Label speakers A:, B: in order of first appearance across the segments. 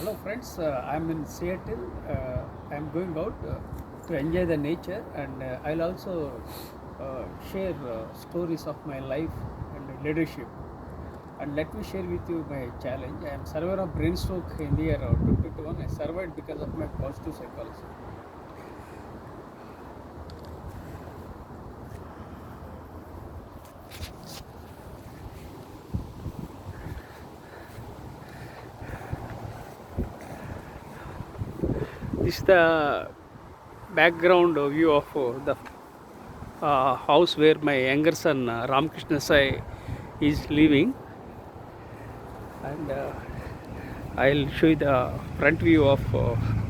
A: Hello friends, I'm in Seattle. I'm going out to enjoy the nature, and I'll also share stories of my life and leadership. And let me share with you my challenge. I am survivor of brain stroke in the year 2021. I survived because of my positive psychology. This is the background view of the house where my younger son Ramakrishna Sai is living, and I'll show you the front view of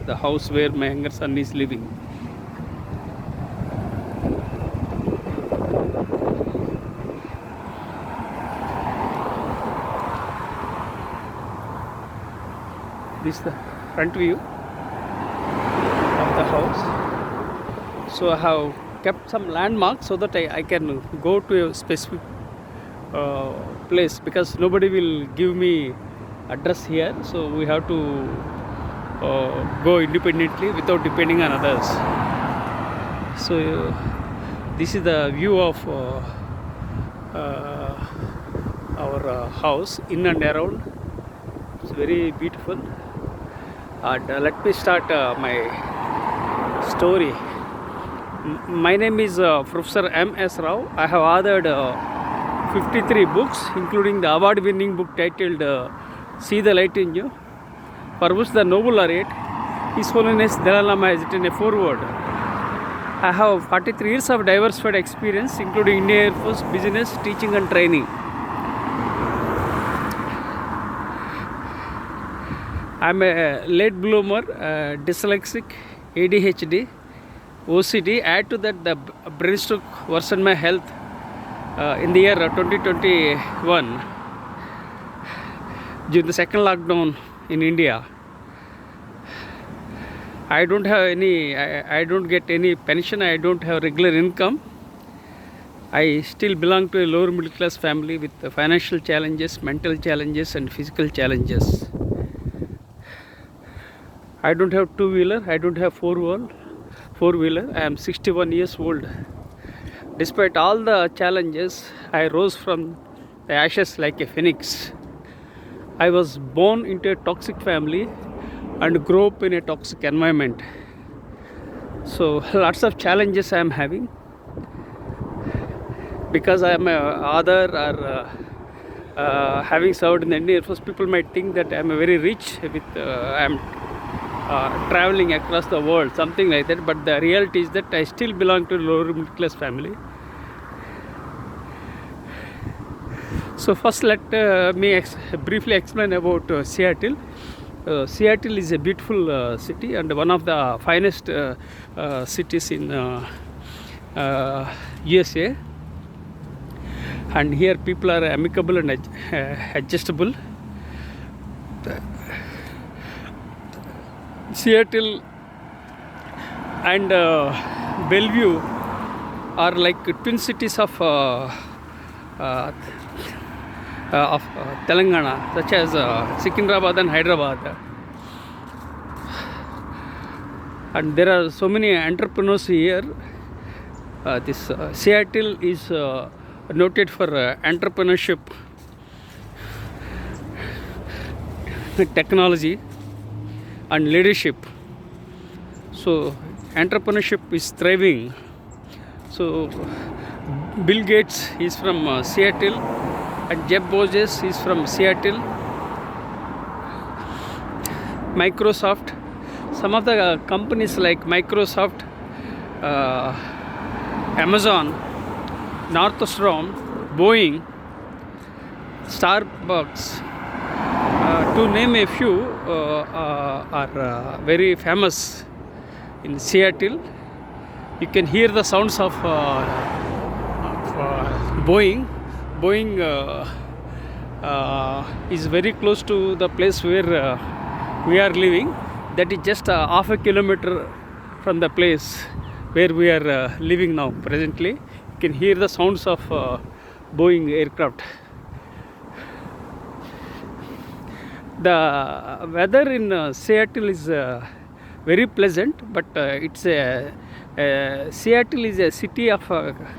A: the house where my younger son is living. This is the front view of the house. So I have kept some landmarks so that I can go to a specific place, because nobody will give me address here. So we have to go independently without depending on others. So this is the view of our house in and around. It's very beautiful. And let me start my story. My name is Professor M.S. Rao. I have authored 53 books, including the award-winning book titled See the Light in You, for which the Nobel laureate, His Holiness Dalai Lama, has written a foreword. I have 43 years of diversified experience, including Indian Air Force, business, teaching and training. I am a late bloomer, dyslexic, ADHD, OCD. Add to that the brain stroke worsened my health in the year 2021 during the second lockdown in India. I don't have any, I don't get any pension. I don't have regular income. I still belong to a lower middle class family with financial challenges, mental challenges and physical challenges. I don't have two-wheeler, I don't have four-wheeler. I am 61 years old. Despite all the challenges, I rose from the ashes like a phoenix. I was born into a toxic family and grew up in a toxic environment. So lots of challenges I am having. Because I am a author or having served in the Indian Air Force, people might think that I am very rich with I am traveling across the world, something like that. But the reality is that I still belong to a lower middle class family. So first let me briefly explain about Seattle. Seattle is a beautiful city and one of the finest cities in USA. And here people are amicable and adjustable. Seattle and Bellevue are like twin cities of Telangana, such as Secunderabad and Hyderabad. And there are so many entrepreneurs here. This Seattle is noted for entrepreneurship, technology and leadership. So entrepreneurship is thriving. So Bill Gates is from Seattle and Jeff Bezos is from Seattle. Microsoft, some of the companies like Microsoft, Amazon, Northrop, Boeing, Starbucks, to name a few, are very famous in Seattle. You can hear the sounds of Boeing. Boeing is very close to the place where we are living. That is just half a kilometer from the place where we are living now presently. You can hear the sounds of Boeing aircraft. The weather in Seattle is very pleasant, but Seattle is a city of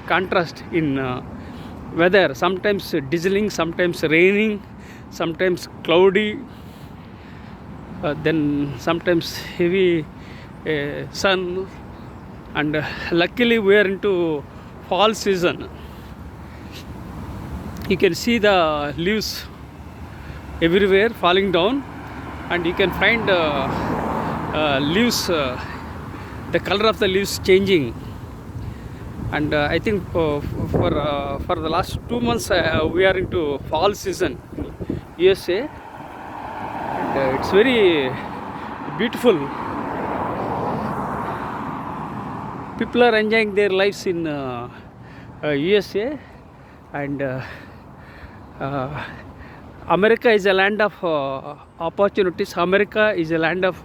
A: contrast in weather. Sometimes drizzling, sometimes raining, sometimes cloudy, then sometimes heavy sun, and luckily we are into fall season. You can see the leaves everywhere falling down, and you can find leaves, the color of the leaves changing. And I think for the last 2 months we are into fall season in USA, and it's very beautiful. People are enjoying their lives in USA, and America is a land of opportunities. America is a land of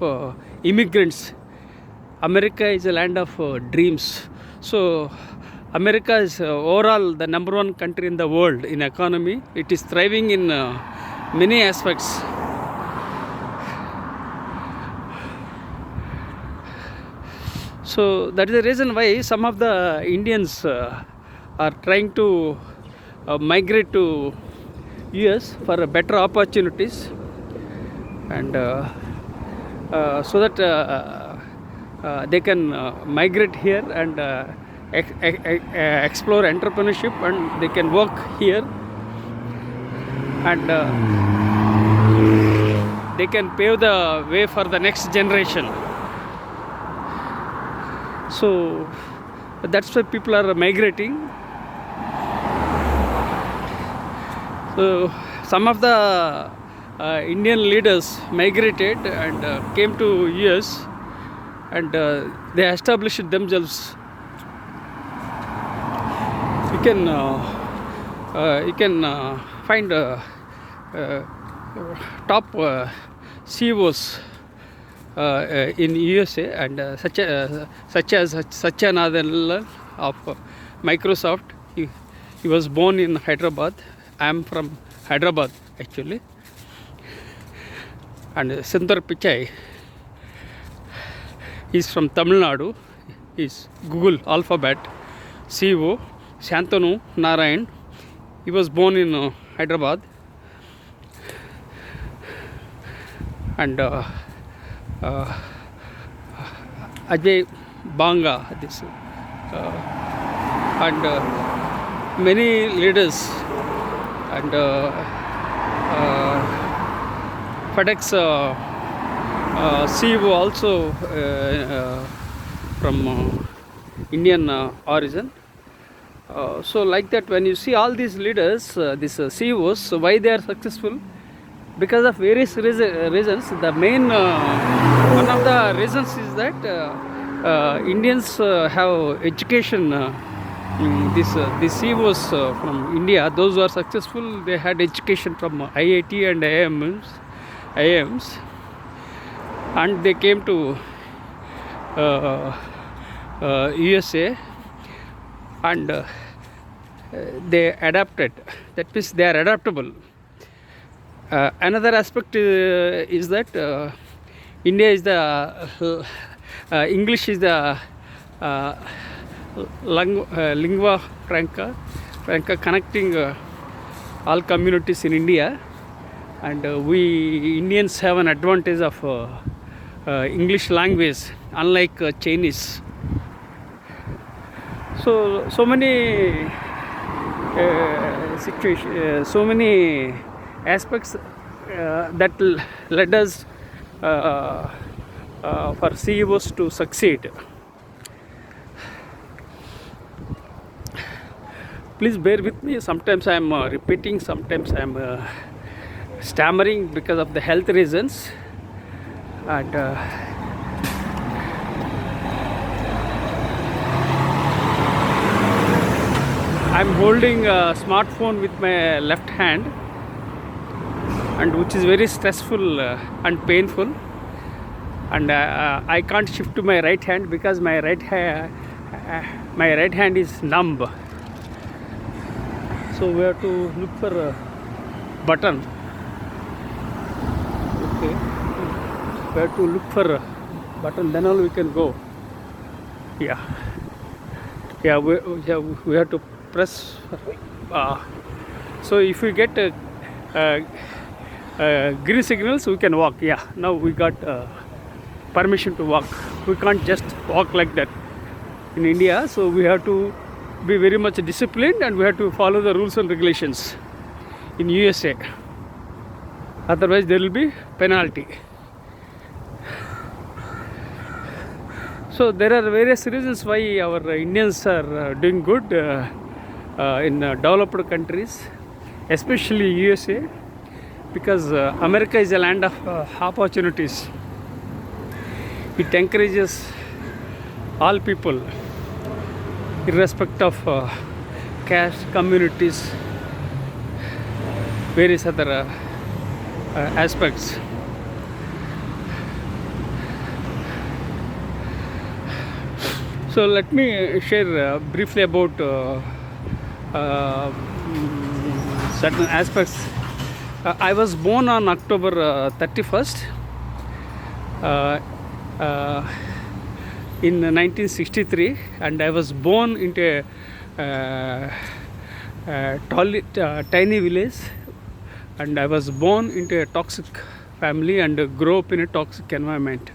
A: immigrants. America is a land of dreams. So America is overall the #1 country in the world in economy. It is thriving in many aspects. So that is the reason why some of the Indians are trying to migrate to US for better opportunities, and so that they can migrate here and explore entrepreneurship, and they can work here, and they can pave the way for the next generation. So that's why people are migrating. So some of the Indian leaders migrated and came to US, and they established themselves. You can find top CEOs in USA, and such as Satya Nadella of Microsoft. He was born in Hyderabad. I am from Hyderabad actually. And Sundar Pichai is from Tamil Nadu. He's Google Alphabet CEO. Shantanu Narayan, he was born in Hyderabad. And Ajay Banga, this and many leaders, and FedEx CEO also from Indian origin. So like that, when you see all these leaders, these CEOs, why they are successful? Because of various reasons. The main one of the reasons is that Indians have education. These CEOs from India, those who are successful, they had education from IIT and IIMs, and they came to USA, and they adapted. That means they are adaptable. Another aspect is that India is the English is the lingua franca connecting all communities in India, and we Indians have an advantage of English language, unlike Chinese. So many situations, so many aspects that led us for CEOs to succeed. Please bear with me. Sometimes I am repeating, sometimes I am stammering because of the health reasons, and I am holding a smartphone with my left hand, and which is very stressful and painful, and I can't shift to my right hand because my right hand is numb. So we have to look for a button. We have to look for a button, then only we can go. Yeah. Yeah, we have to press. So if we get green signals, we can walk. Yeah, now we got permission to walk. We can't just walk like that in India, so we have to be very much disciplined and we have to follow the rules and regulations in USA. Otherwise there will be penalty. So there are various reasons why our Indians are doing good in developed countries, especially USA, because America is a land of opportunities. It encourages all people, irrespective of caste, communities, various other aspects. So let me share briefly about certain aspects. I was born on October 31st in 1963, and I was born into a tiny village, and I was born into a toxic family and grew up in a toxic environment.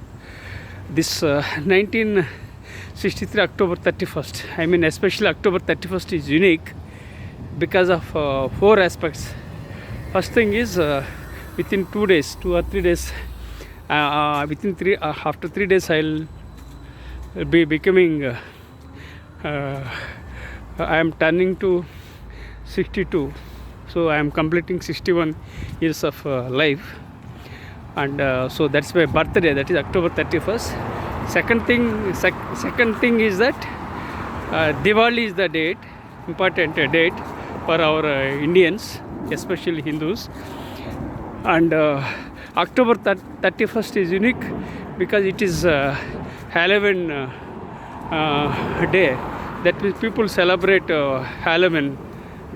A: This 1963 October 31st, I mean especially October 31st is unique because of 4 aspects. First thing is within 2 days, 2 or 3 days, after 3 days I'll be becoming I am turning to 62, so I am completing 61 years of life, and so that's my birthday, that is October 31st. Second thing is that Diwali is the date, important date for our Indians, especially Hindus, and October 31st is unique because it is Halloween day. That means people celebrate Halloween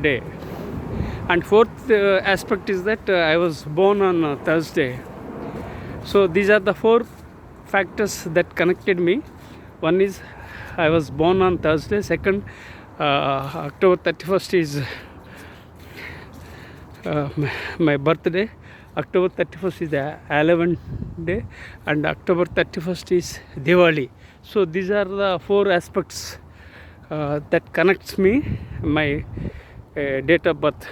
A: day. And fourth aspect is that I was born on Thursday. So these are the 4 factors that connected me. One is I was born on Thursday. Second, October 31st is my birthday. October 31st is the Halloween day, and October 31st is Diwali. So these are the 4 aspects that connects me, my date of birth.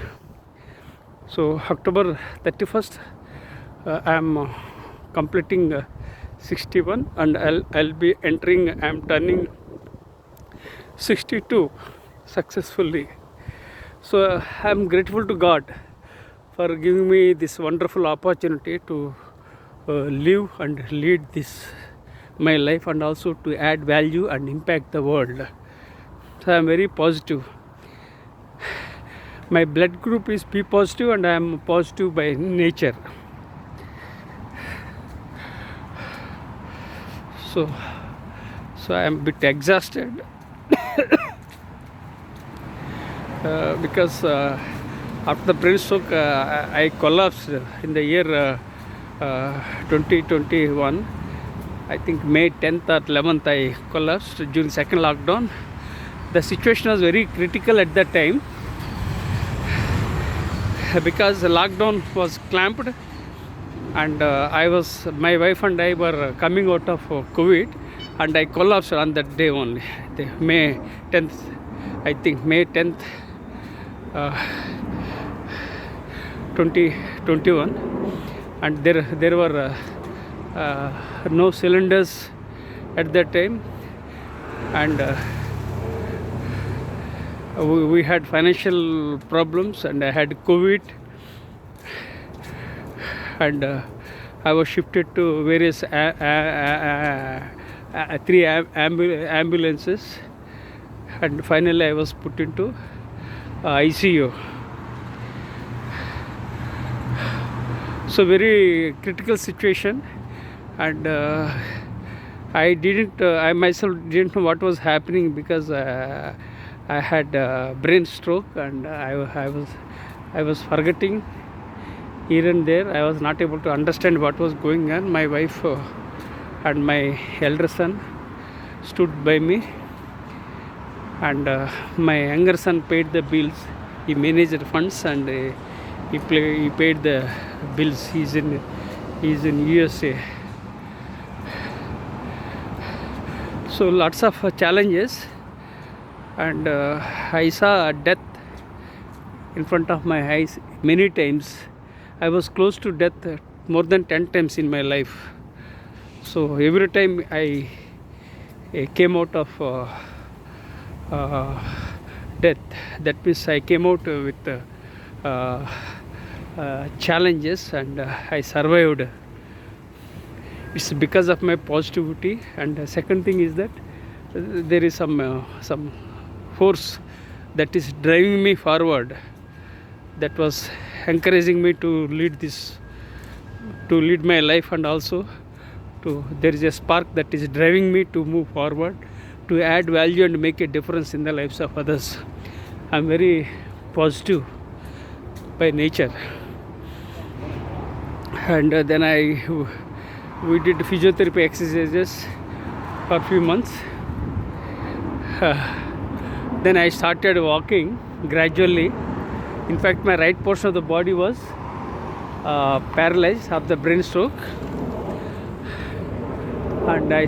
A: So October 31st I am completing 61, and I'll be entering, I am turning 62 successfully. So I am grateful to God for giving me this wonderful opportunity to live and lead this my life, and also to add value and impact the world. So I am very positive. My blood group is P positive, and I am positive by nature. So I am a bit exhausted because after the brain stroke I collapsed in the year 2021. I think May 10th or 11th I collapsed during second lockdown. The situation was very critical at that time because the lockdown was clamped, and my wife and I were coming out of COVID, and I collapsed on that day only, May 10th, I think May 10th 2021, and there were no cylinders at that time, and we had financial problems, and I had COVID, and I was shifted to various 3 ambulances, and finally I was put into ICU. So very critical situation, and I myself didn't know what was happening because I had brain stroke, and I was forgetting here and there. I was not able to understand what was going on. My wife and my elder son stood by me, and my younger son paid the bills. He managed funds, and he paid the bills. He's in USA. So lots of challenges, and I saw death in front of my eyes many times. I was close to death more than 10 times in my life. So every time I came out of death, that means I came out with challenges, and I survived. It's because of my positivity. And the second thing is that there is some force that is driving me forward, that was encouraging me to lead my life, and also there is a spark that is driving me to move forward, to add value and make a difference in the lives of others. I'm very positive by nature. And then we did physiotherapy exercises for a few months. Then I started walking gradually. In fact, my right portion of the body was paralyzed of the brain stroke, and I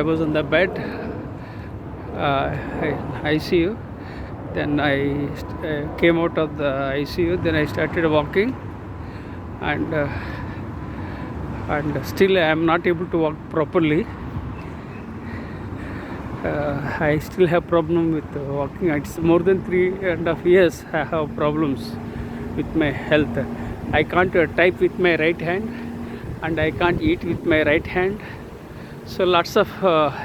A: was on the bed, ICU. Then I came out of the ICU. Then I started walking, and still I am not able to walk properly. I still have problem with walking. It's more than 3.5 years I have problems with my health. I can't type with my right hand, and I can't eat with my right hand. So lots of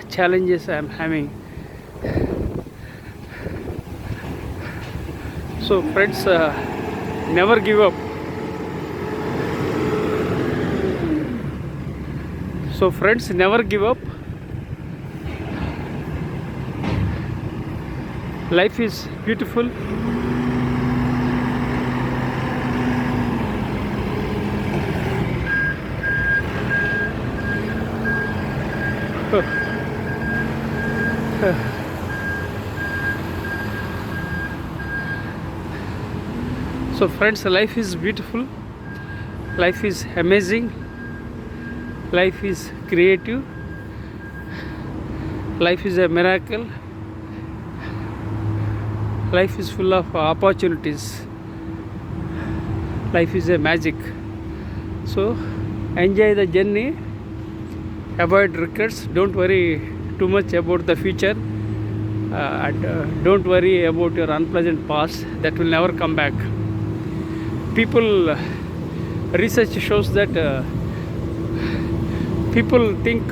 A: challenges I am having. So friends, never give up. So friends, never give up. Life is beautiful. So friends, life is beautiful. Life is amazing. Life is creative. Life is a miracle. Life is full of opportunities. Life is a magic. So enjoy the journey. Avoid regrets. Don't worry too much about the future, and don't worry about your unpleasant past that will never come back. Research shows that people think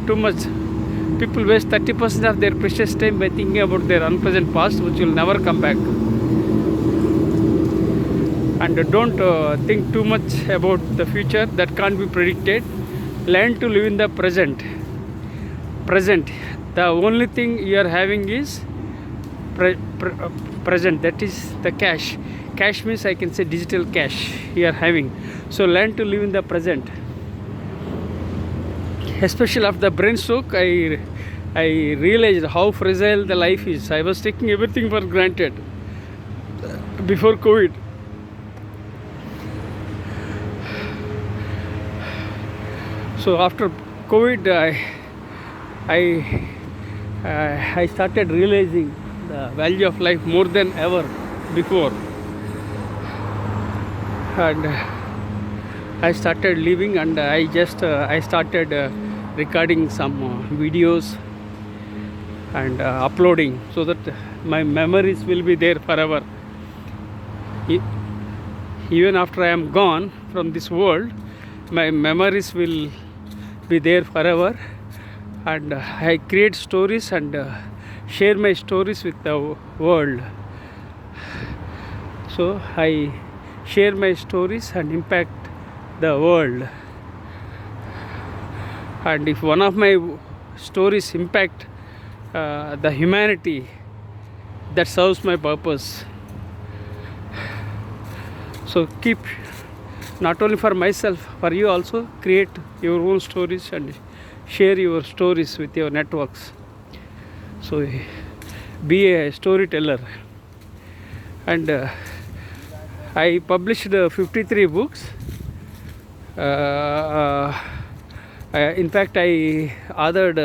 A: too much. People waste 30% of their precious time by thinking about their unpleasant past, which will never come back. And don't think too much about the future that can't be predicted. Learn to live in the present. The only thing you are having is present. That is the cash. Cash means, I can say, digital cash you are having. So learn to live in the present. Especially after the brain stroke, I realized how fragile the life is. I was taking everything for granted before COVID. So after COVID, I started realizing the value of life more than ever before, and I started living, and I started recording some videos and uploading, so that my memories will be there forever. Even after I am gone from this world, my memories will be there forever, and I create stories and share my stories with the world. So I share my stories and impact the world. And if one of my stories impact the humanity, that serves my purpose. So keep not only for myself, for you also. Create your own stories and share your stories with your networks. So be a storyteller. And I published 53 books. In fact, I authored,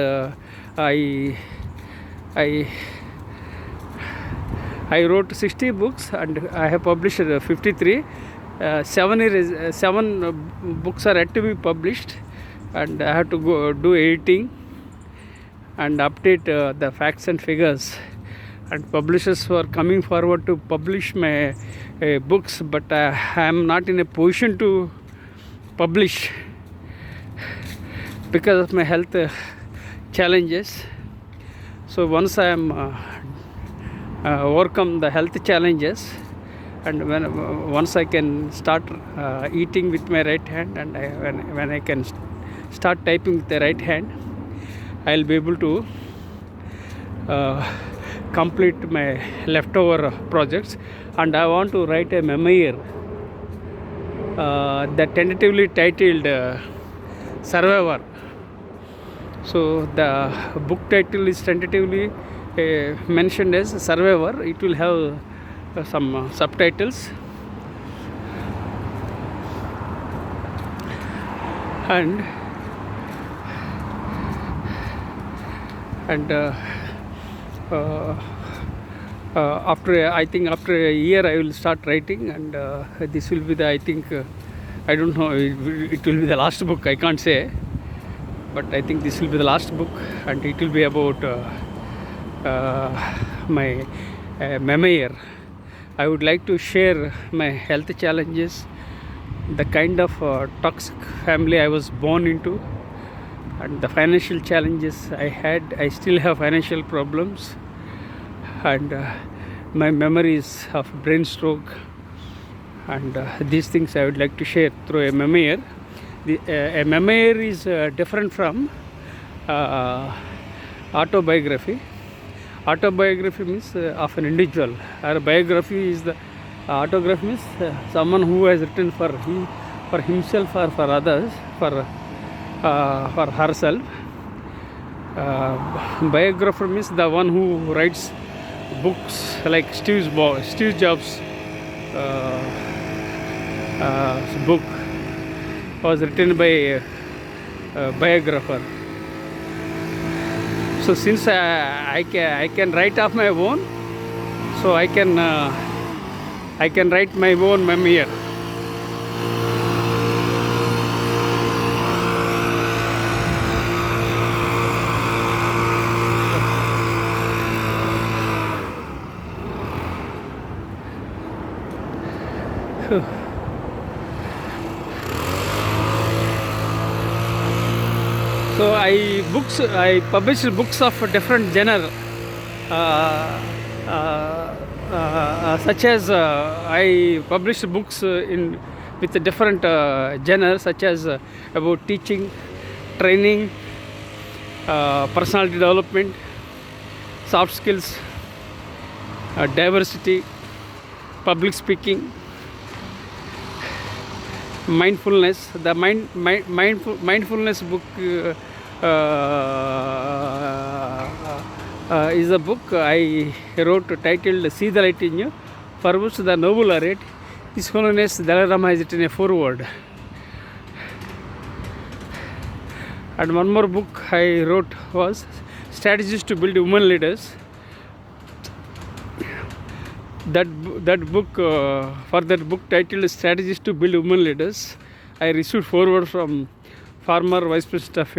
A: I wrote 60 books and I have published 53. Seven books are yet to be published, and I have to go do editing and update the facts and figures. And publishers were coming forward to publish my books, but I am not in a position to publish because of my health challenges. So once I am overcome the health challenges, and once I can start eating with my right hand, and when I can start typing with the right hand, I'll be able to complete my leftover projects. And I want to write a memoir that tentatively titled Survivor. So the book title is tentatively mentioned as Survivor. It will have some subtitles, and after a year I will start writing, and this will be the, I think, I don't know, it will be the last book, I can't say, but I think this will be the last book, and it will be about my memoir. I would like to share my health challenges, the kind of toxic family I was born into, and the financial challenges I had. I still have financial problems, and my memories of brain stroke, and these things I would like to share through a memoir. A memoir is different from autobiography. Autobiography means of an individual. Or biography is the autography means someone who has written for himself or for others, for herself. Biographer means the one who writes books, like Steve Jobs' book was written by a biographer. So since I can write off my own, so I can write my own memoir. So I published books of different genre, such as I published books with different genres, such as about teaching, training, personality development, soft skills, diversity, public speaking, mindfulness. The mindfulness book is a book I wrote titled "See the Light in You," for which the Nobel laureate, His Holiness Dalai Lama, has written a foreword. And one more book I wrote was "Strategies to Build Women Leaders." That book, for that book titled "Strategies to Build Women Leaders," I received foreword from former Vice President of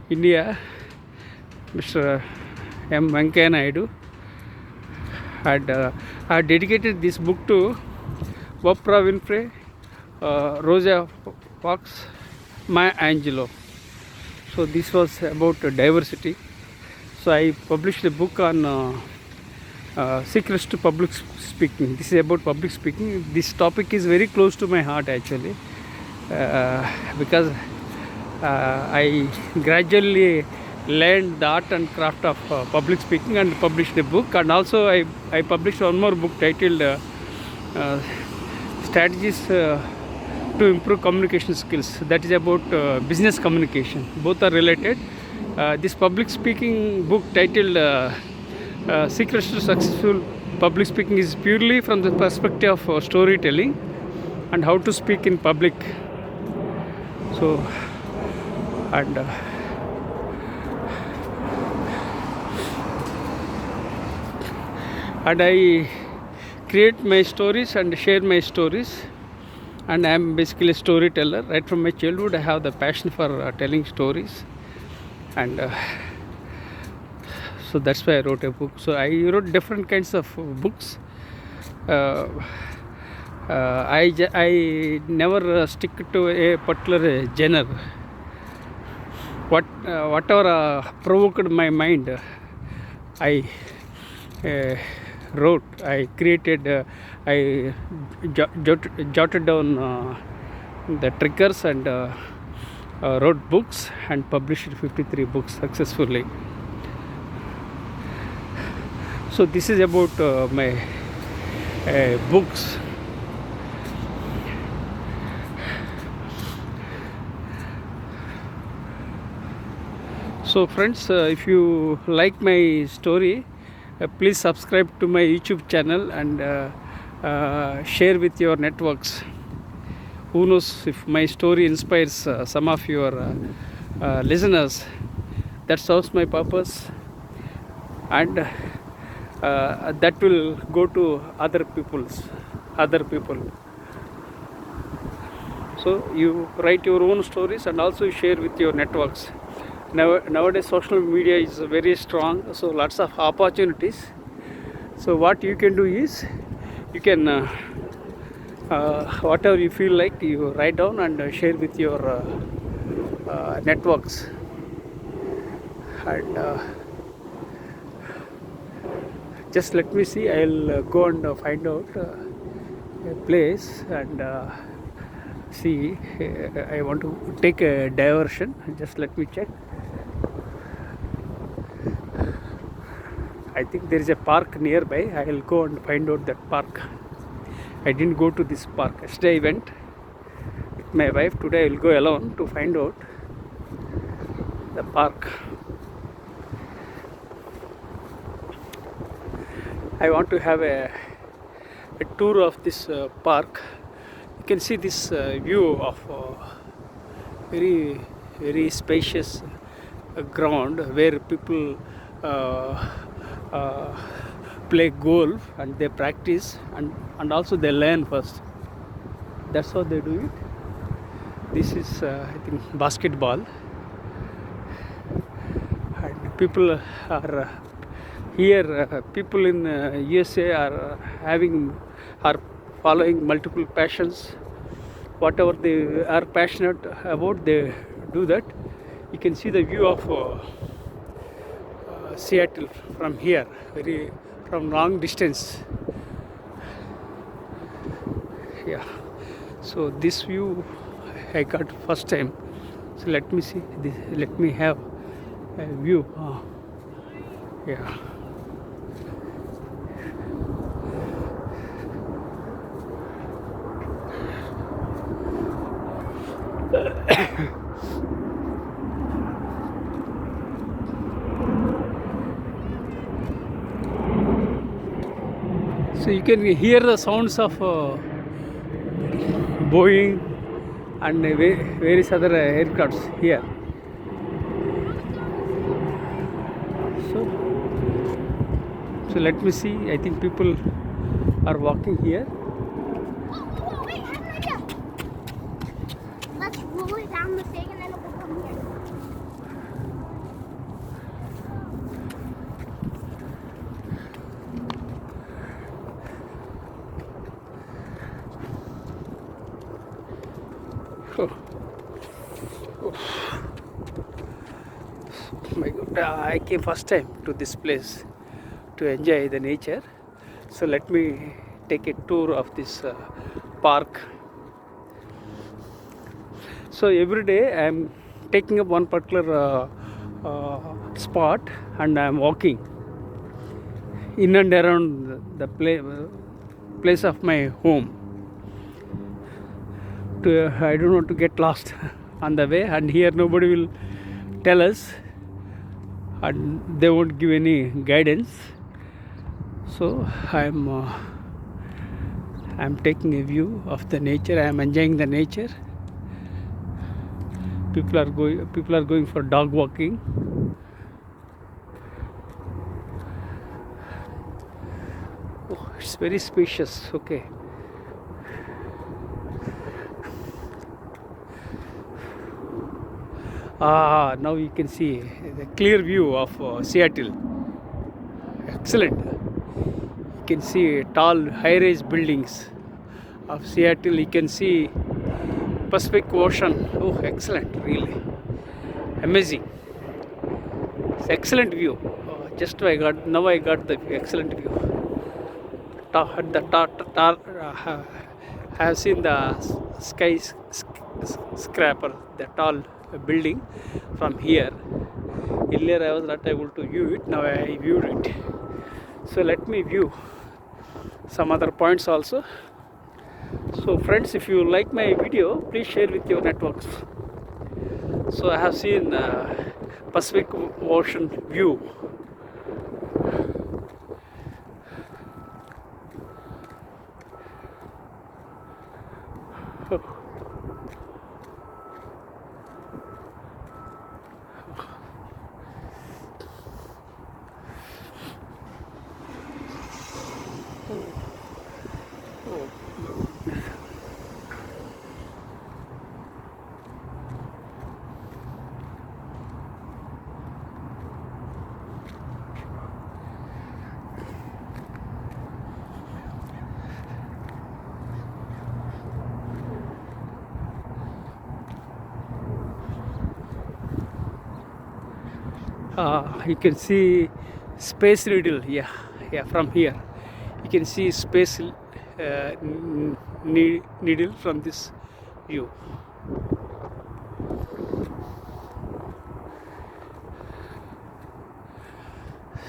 A: India, Mr. M. Venkaiah Naidu. And I dedicated this book to Oprah Winfrey, Rosa Parks, Maya Angelou. So this was about diversity. So I published a book on secrets to public speaking. This is about public speaking. This topic is very close to my heart actually, because I gradually learned the art and craft of public speaking and published a book. And also I published one more book titled Strategies to improve communication skills. That is about business communication. Both are related. This public speaking book titled Secrets to Successful Public Speaking is purely from the perspective of storytelling and how to speak in public. So, and I create my stories and share my stories, and I am basically a storyteller. Right from my childhood I have the passion for telling stories, and so that's why I wrote a book. So I wrote different kinds of books. I never stick to a particular genre. Whatever provoked my mind, I wrote, I created, I jotted down the triggers and wrote books and published 53 books successfully. So this is about my books. So friends, if you like my story, please subscribe to my YouTube channel and share with your networks. Who knows, if my story inspires some of your listeners, that serves my purpose, and that will go to other people. So you write your own stories and also share with your networks. Nowadays social media is very strong, so lots of opportunities. So what you can do is, you can whatever you feel like, you write down and share with your networks. And just let me see, I'll go and find out a place and see. I want to take a diversion. Just let me check. I think there is a park nearby. I will go and find out that park. I didn't go to this park. Yesterday I went with my wife. Today I will go alone to find out the park. I want to have a tour of this park. You can see this view of very spacious ground where people play golf and they practice and also they learn first. That's how they do it. This is I think basketball, and people are here. People in USA are following multiple passions. Whatever they are passionate about, they do that. You can see the view of Seattle from here, from long distance. Yeah. So this view I got first time. So let me see. Let me have a view. Yeah. So you can hear the sounds of Boeing and various other aircrafts here. So let me see. I think people are walking here.
B: Oh, wait, I have an idea. Let's roll it down the thing and then it will come here.
A: Oh my God, I came first time to this place to enjoy the nature. So let me take a tour of this park. So every day I am taking up one particular spot and I am walking in and around the place of my home. I don't want to get lost on the way, and here nobody will tell us, and they won't give any guidance. So I'm taking a view of the nature. I am enjoying the nature. People are going for dog walking. Oh, it's very spacious. Okay. Now you can see the clear view of Seattle. Excellent. You can see tall high-rise buildings of Seattle. You can see Pacific Ocean. Oh, excellent! Really amazing. It's excellent view. Just I got the excellent view. At the top, I have seen the skyscraper, the tall building from here. Earlier I was not able to view it. Now I viewed it. So let me view some other points also. So friends, if you like my video, please share with your networks. So I have seen Pacific Ocean view. You can see Space Needle. Yeah, from here you can see Space Needle from this view.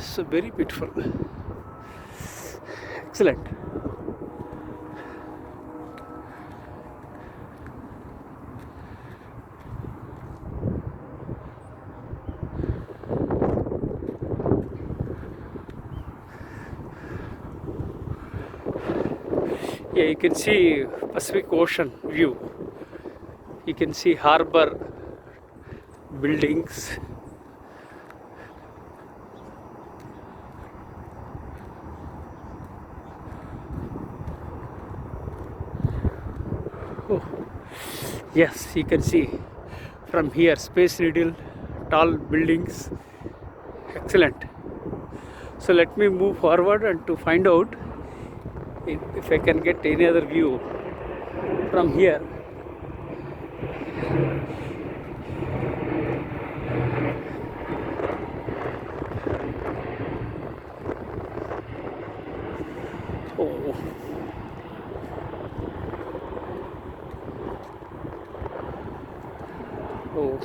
A: So very beautiful. Excellent. Yeah, you can see Pacific Ocean view. You can see harbor buildings. Oh, yes, you can see from here Space Needle, tall buildings. Excellent. So let me move forward and to find out if I can get any other view from here. Oh. Oh.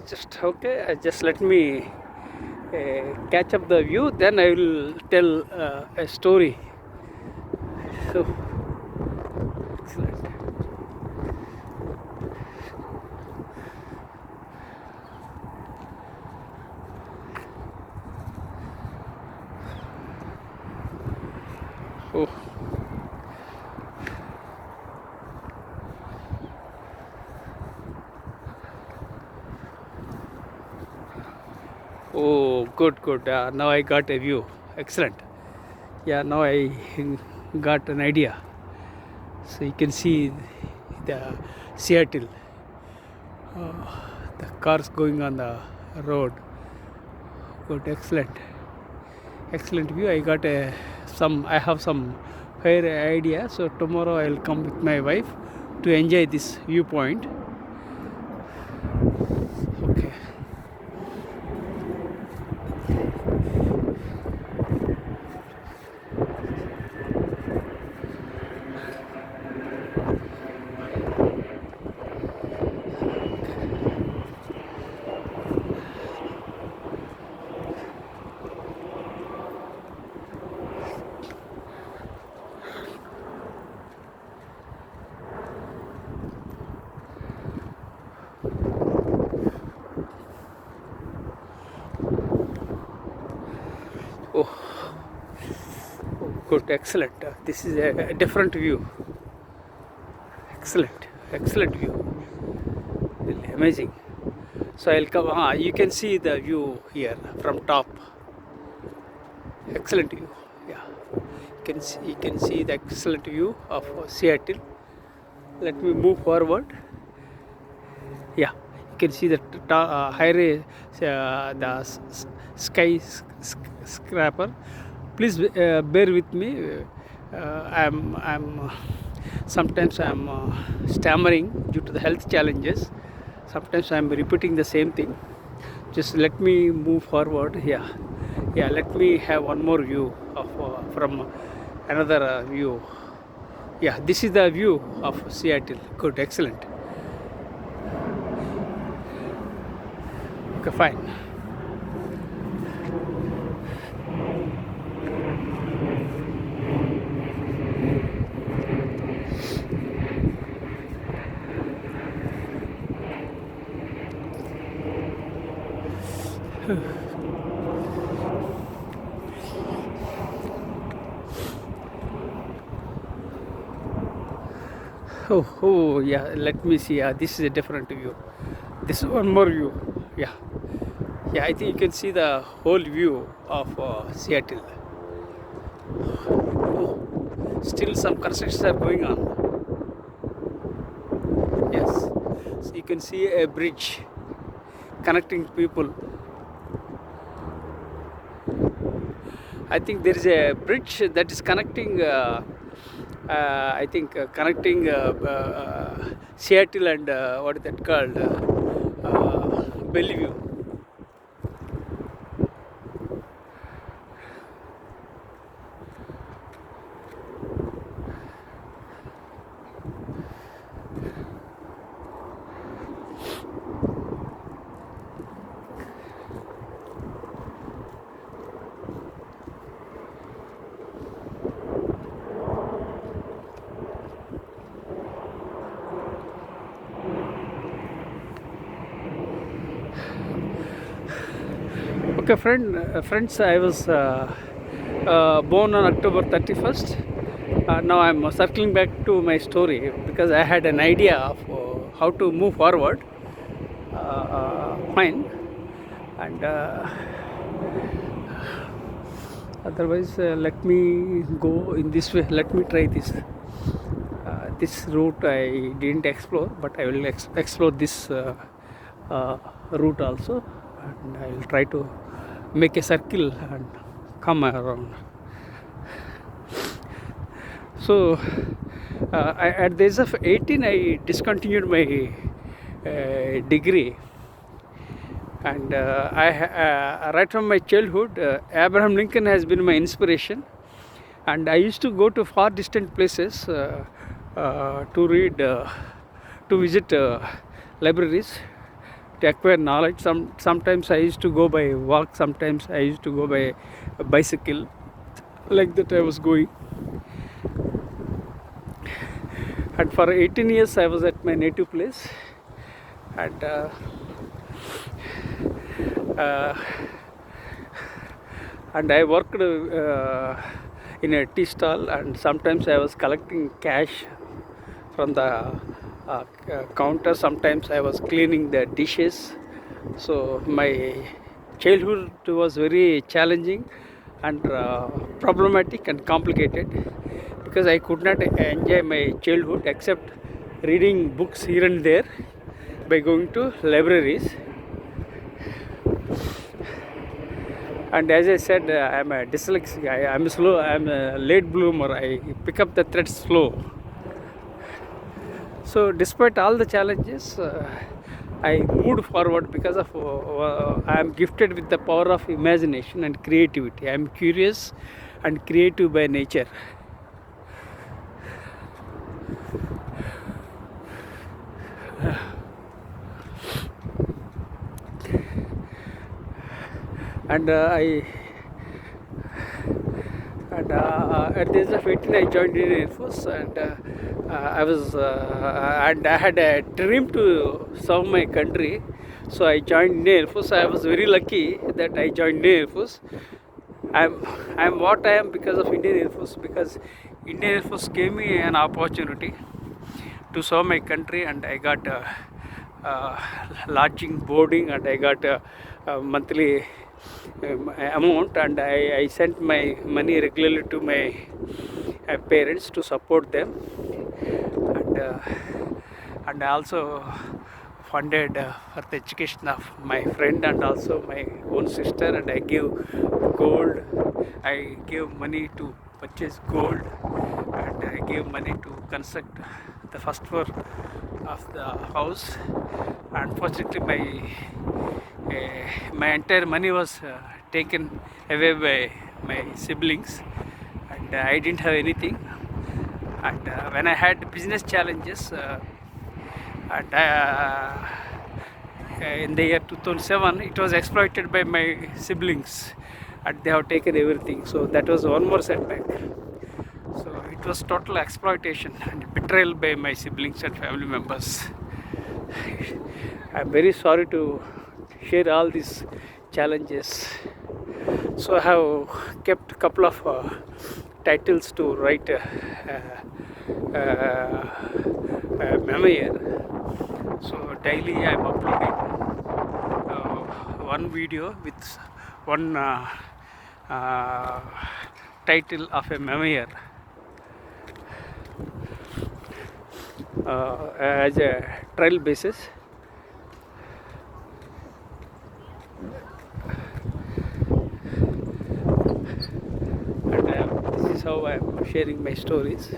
A: Just okay. Just let me catch up the view. Then I will tell a story. So excellent. Oh. Oh, good. Now I got a view. Excellent. Yeah, now I got an idea. So you can see the Seattle. The cars going on the road. Good, excellent view. I got I have some fair idea. So tomorrow I will come with my wife to enjoy this viewpoint. Okay. Good, excellent. This is a different view. Excellent view. Really amazing. So I'll come. You can see the view here from top. Excellent view. Yeah, you can see the excellent view of Seattle. Let me move forward. Yeah, you can see the high sky scraper. Please bear with me. I'm sometimes I'm stammering due to the health challenges. Sometimes I'm repeating the same thing. Just let me move forward. Yeah. Let me have one more view of from another view. Yeah, this is the view of Seattle. Good, excellent. Okay, fine. Oh, yeah, let me see. This is a different view. This is one more view. Yeah, I think you can see the whole view of Seattle. Oh, still some constructions are going on. Yes, so you can see a bridge connecting people. I think there is a bridge that is connecting. I think connecting Seattle and what is that called? Bellevue. Okay, friends, I was born on October 31st. Now I'm circling back to my story because I had an idea of how to move forward. Fine. And otherwise, let me go in this way. Let me try this. This route I didn't explore, but I will explore this route also, and I will try to make a circle and come around. So at the age of 18 I discontinued my degree, and right from my childhood Abraham Lincoln has been my inspiration, and I used to go to far distant places to read, to visit libraries, to acquire knowledge. Sometimes I used to go by walk, sometimes I used to go by a bicycle. Like that I was going. And for 18 years I was at my native place, and I worked in a tea stall, and sometimes I was collecting cash from the counter. Sometimes I was cleaning the dishes. So my childhood was very challenging and problematic and complicated, because I could not enjoy my childhood except reading books here and there by going to libraries. And as I said, I am a dyslexic. I am slow. I am a late bloomer. I pick up the threads slow. So despite all the challenges, I moved forward because of I am gifted with the power of imagination and creativity. I am curious and creative by nature. And at the age of 18 I joined Indian Air Force, and I had a dream to serve my country. So I joined Indian Air Force. I was very lucky that I joined Indian Air Force. I'm what I am because of Indian Air Force, because Indian Air Force gave me an opportunity to serve my country, and I got uh, lodging, boarding, and I got a monthly amount, and I sent my money regularly to my parents to support them, and I also funded for the education of my friend and also my own sister, and I give gold. I gave money to purchase gold, and I gave money to construct the first floor of the house. Unfortunately, my entire money was taken away by my siblings, and I didn't have anything. And when I had business challenges, and in the year 2007, it was exploited by my siblings, and they have taken everything. So that was one more setback. So it was total exploitation and betrayal by my siblings and family members. I'm very sorry to share all these challenges. So I have kept a couple of titles to write memoir. So daily I'm uploading one video with one title of a memoir as a trial basis. And this is how I'm sharing my stories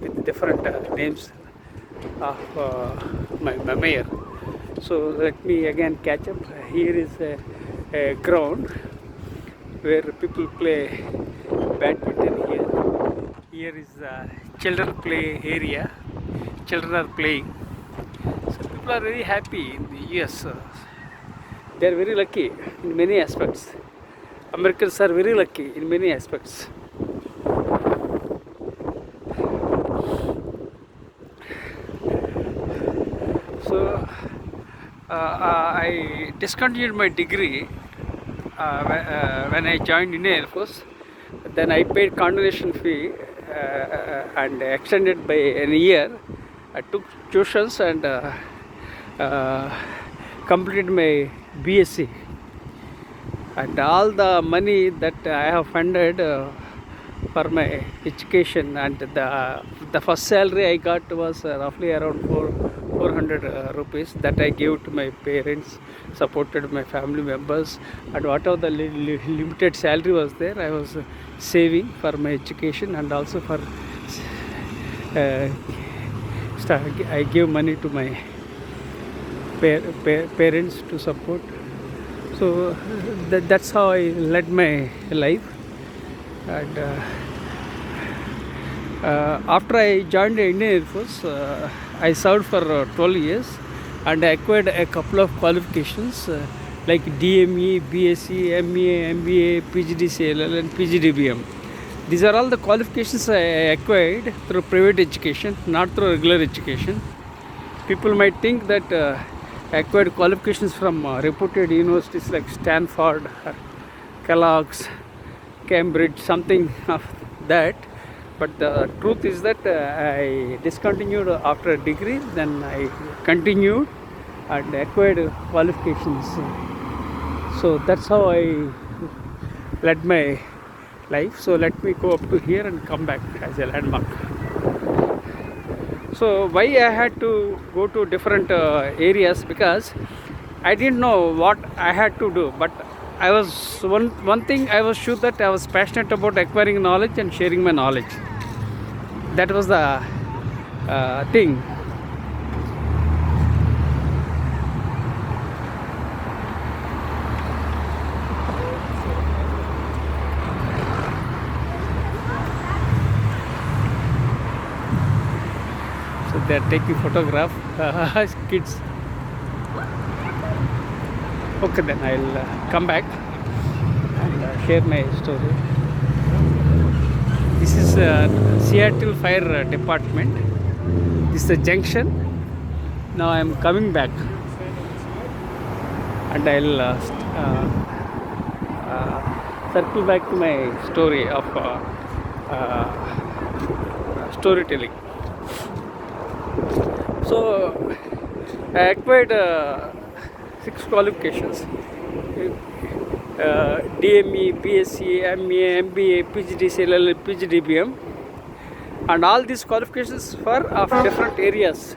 A: with different names of my memoir. So let me again catch up. Here is a ground where people play badminton here. Here is a children play area. Children are playing. So people are very happy in the US. They are very lucky in many aspects. Americans are very lucky in many aspects. So I discontinued my degree when I joined Indian Air Force. Then I paid condonation fee and extended by an year. I took tuitions and completed my BSc. And all the money that I have funded for my education, and the first salary I got was roughly around 400 rupees that I gave to my parents, supported my family members, and whatever the limited salary was there, I was saving for my education, and also for I gave money to my parents to support. So that's how I led my life. And after I joined the Indian Air Force, I served for 12 years, and I acquired a couple of qualifications like DME, BSc, MEA, MBA, PGDCLL, and PGDBM. These are all the qualifications I acquired through private education, not through regular education. People might think that acquired qualifications from reputed universities like Stanford, Kellogg's, Cambridge, something of that. But the truth is that I discontinued after a degree, then I continued and acquired qualifications. So that's how I led my life. So let me go up to here and come back as a landmark. So why I had to go to different areas, because I didn't know what I had to do, but I was one thing I was sure that I was passionate about acquiring knowledge and sharing my knowledge. That was the thing. So they are taking photograph, kids. Okay, then I'll come back and share my story. This is Seattle Fire Department. This is the junction. Now I am coming back, and I'll circle back to my story of storytelling. So I acquired 6 qualifications: DME, BSc, MA, MBA, PGDCLL, PGDBM, and all these qualifications for of different areas.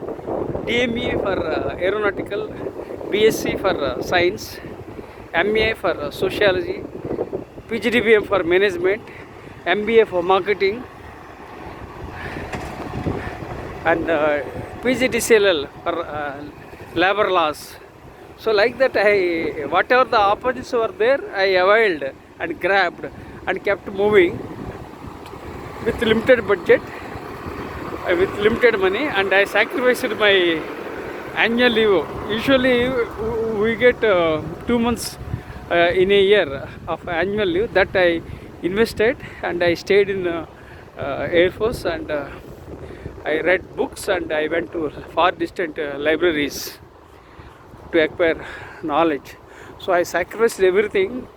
A: DME for aeronautical, BSc for science, MA for sociology, PGDBM for management, MBA for marketing, and PGDCLL for labor laws. So like that, whatever the opportunities were there, I availed and grabbed and kept moving with limited budget, with limited money, and I sacrificed my annual leave. Usually we get 2 months in a year of annual leave that I invested, and I stayed in Air Force, and I read books, and I went to far distant libraries to acquire knowledge. So I sacrificed everything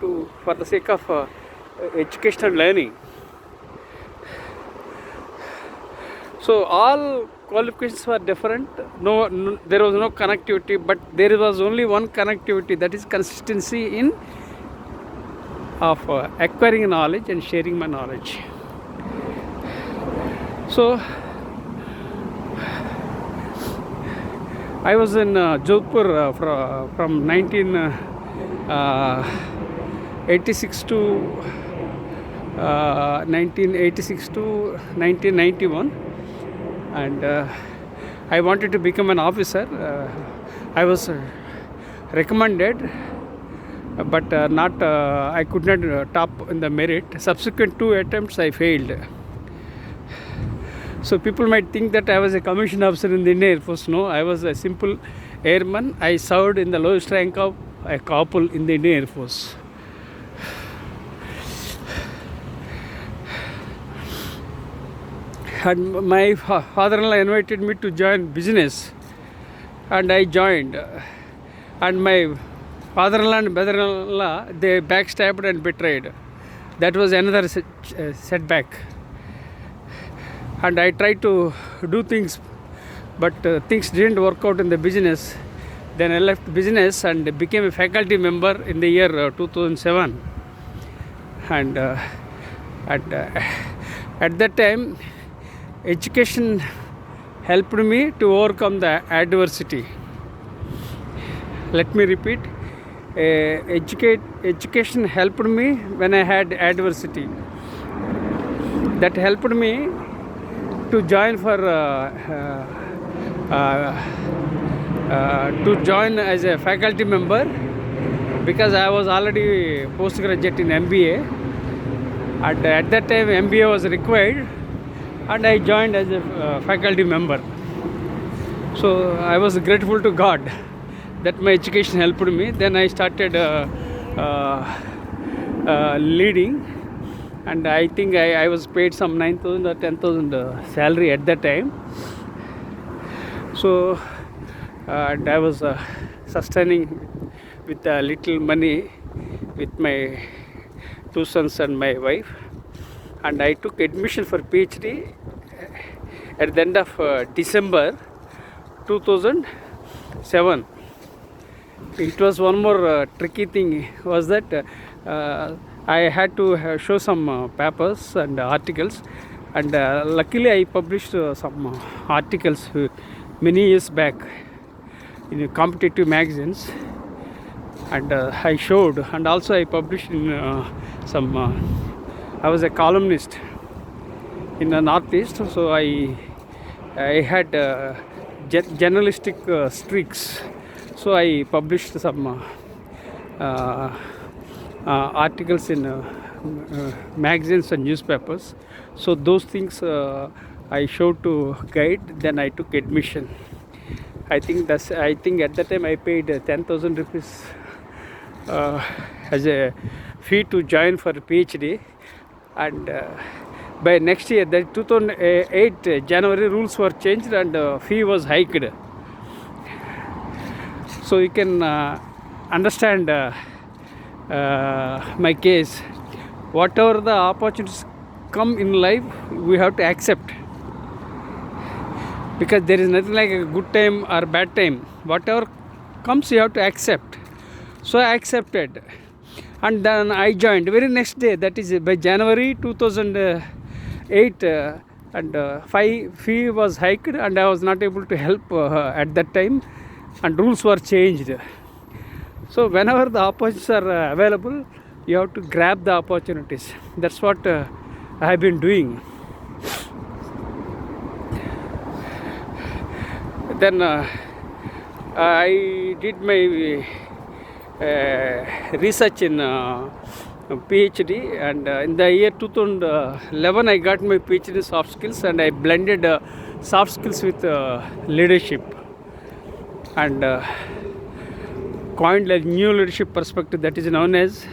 A: for the sake of education and learning. So all qualifications were different. No, there was no connectivity, but there was only one connectivity, that is consistency in of acquiring knowledge and sharing my knowledge. So I was in Jodhpur from 1986 to 1991, and I wanted to become an officer. I was recommended, but not. I could not top in the merit. Subsequent 2 attempts, I failed. So people might think that I was a commissioned officer in the Indian Air Force. No, I was a simple airman. I served in the lowest rank of a corporal in the Indian Air Force. And my father-in-law invited me to join business, and I joined. And my father-in-law and brother-in-law, they backstabbed and betrayed. That was another setback. And I tried to do things, but things didn't work out in the business. Then I left business and became a faculty member in the year 2007. And at that time, education helped me to overcome the adversity. Let me repeat. Education helped me when I had adversity. That helped me to join as a faculty member, because I was already postgraduate in MBA, and at that time MBA was required, and I joined as a faculty member. So I was grateful to God that my education helped me. Then I started leading, and I think I was paid some 9,000 or 10,000 salary at that time. So and I was sustaining with little money with my 2 sons and my wife. And I took admission for PhD at the end of December 2007. It was one more tricky thing, was that I had to show some papers and articles, and luckily I published some articles many years back in competitive magazines, and I showed, and also I published in some I was a columnist in the Northeast, so I had journalistic streaks, so I published some articles in magazines and newspapers. So those things I showed to guide. Then I took admission. I think at that time I paid 10,000 rupees as a fee to join for PhD, and by next year, that 2008 January, rules were changed and fee was hiked. So you can understand my case. whatever the opportunities come in life, we have to accept, because there is nothing like a good time or bad time. Whatever comes, you have to accept. So I accepted, and then I joined very next day, that is by January 2008, and fee was hiked, and I was not able to help at that time, and rules were changed. So whenever the opportunities are available, you have to grab the opportunities. That's what I have been doing. Then I did my research in PhD, and in the year 2011 I got my PhD in soft skills, and I blended soft skills with leadership, and coined a new leadership perspective that is known as